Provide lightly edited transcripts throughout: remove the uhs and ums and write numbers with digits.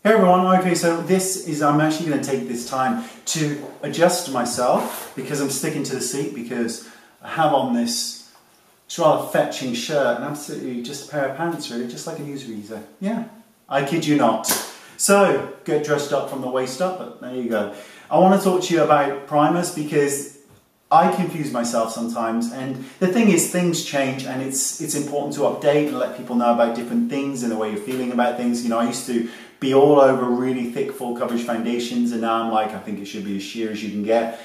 Hey everyone, okay, so I'm actually going to take this time to adjust myself because I'm sticking to the seat because I have on this rather fetching shirt and absolutely just a pair of pants really, just like a newsreader. Yeah, I kid you not. So, get dressed up from the waist up, but there you go. I want to talk to you about primers because I confuse myself sometimes, and the thing is, things change and it's important to update and let people know about different things and the way you're feeling about things. You know, I used to be all over really thick full coverage foundations and now I'm like, I think it should be as sheer as you can get.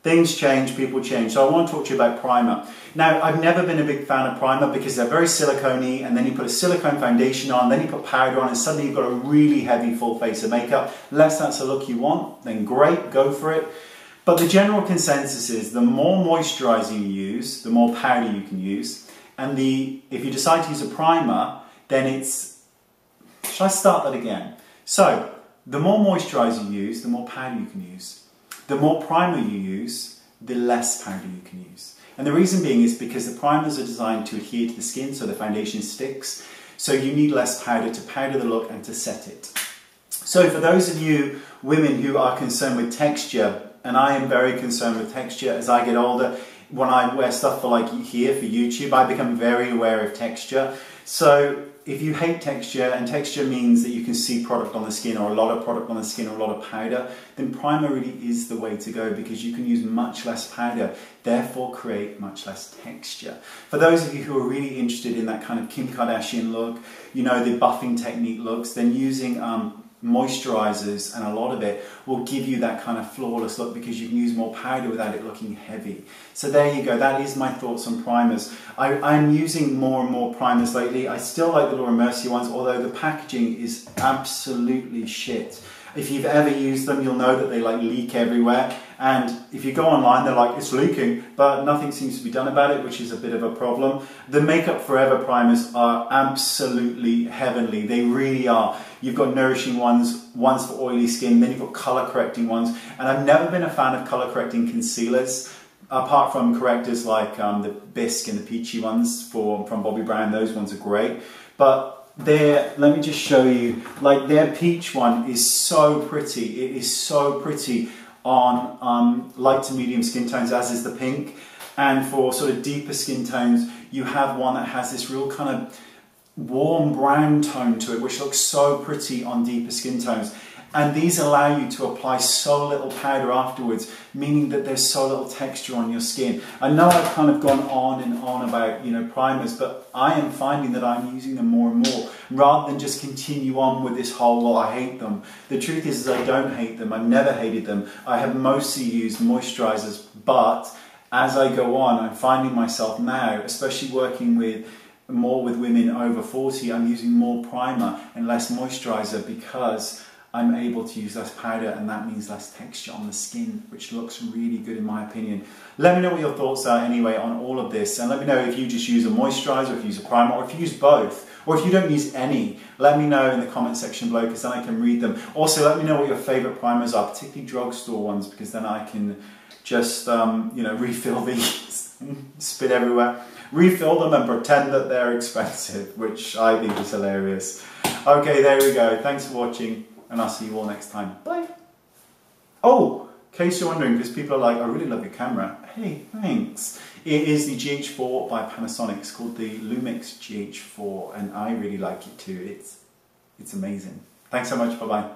Things change, people change. So I want to talk to you about primer. Now, I've never been a big fan of primer because they're very silicone-y, and then you put a silicone foundation on, then you put powder on, and suddenly you've got a really heavy full face of makeup. Unless that's the look you want, then great, go for it. But the general consensus is the more moisturizer you use, the more powder you can use. And if you decide to use a primer, then it's... Should I start that again? So, the more moisturizer you use, the more powder you can use. The more primer you use, the less powder you can use. And the reason being is because the primers are designed to adhere to the skin so the foundation sticks. So you need less powder to powder the look and to set it. So for those of you women who are concerned with texture, and I am very concerned with texture as I get older, when I wear stuff for like here for YouTube, I become very aware of texture. So if you hate texture, and texture means that you can see product on the skin or a lot of product on the skin or a lot of powder, then primer really is the way to go because you can use much less powder, therefore create much less texture. For those of you who are really interested in that kind of Kim Kardashian look, you know, the buffing technique looks, then using moisturizers and a lot of it will give you that kind of flawless look because you can use more powder without it looking heavy. So there you go, that is my thoughts on primers. I'm using more and more primers lately. I still like the Laura Mercier ones, although the packaging is absolutely shit. If you've ever used them, you'll know that they like leak everywhere. And if you go online, they're like, it's leaking, but nothing seems to be done about it, which is a bit of a problem. The Makeup Forever primers are absolutely heavenly. They really are. You've got nourishing ones for oily skin, then you've got color correcting ones. And I've never been a fan of color correcting concealers, apart from correctors like the Bisque and the Peachy ones from Bobbi Brown. Those ones are great. But let me just show you, like their peach one is so pretty. It is so pretty on light to medium skin tones, as is the pink. And for sort of deeper skin tones, you have one that has this real kind of warm brown tone to it, which looks so pretty on deeper skin tones. And these allow you to apply so little powder afterwards, meaning that there's so little texture on your skin. I know I've kind of gone on and on about, you know, primers, but I am finding that I'm using them more and more, rather than just continue on with this whole, well, I hate them. The truth is I don't hate them. I've never hated them. I have mostly used moisturizers, but as I go on, I'm finding myself now, especially working more with women over 40, I'm using more primer and less moisturizer because I'm able to use less powder, and that means less texture on the skin, which looks really good in my opinion. Let me know what your thoughts are anyway on all of this, and let me know if you just use a moisturizer, if you use a primer, or if you use both, or if you don't use any. Let me know in the comment section below because then I can read them. Also, let me know what your favorite primers are, particularly drugstore ones, because then I can just you know, refill these, spit everywhere, refill them and pretend that they're expensive, which I think is hilarious. Okay, there we go. Thanks for watching. And I'll see you all next time. Bye. Oh, in case you're wondering, because people are like, I really love your camera. Hey, thanks. It is the GH4 by Panasonic. It's called the Lumix GH4, and I really like it too. It's amazing. Thanks so much. Bye-bye.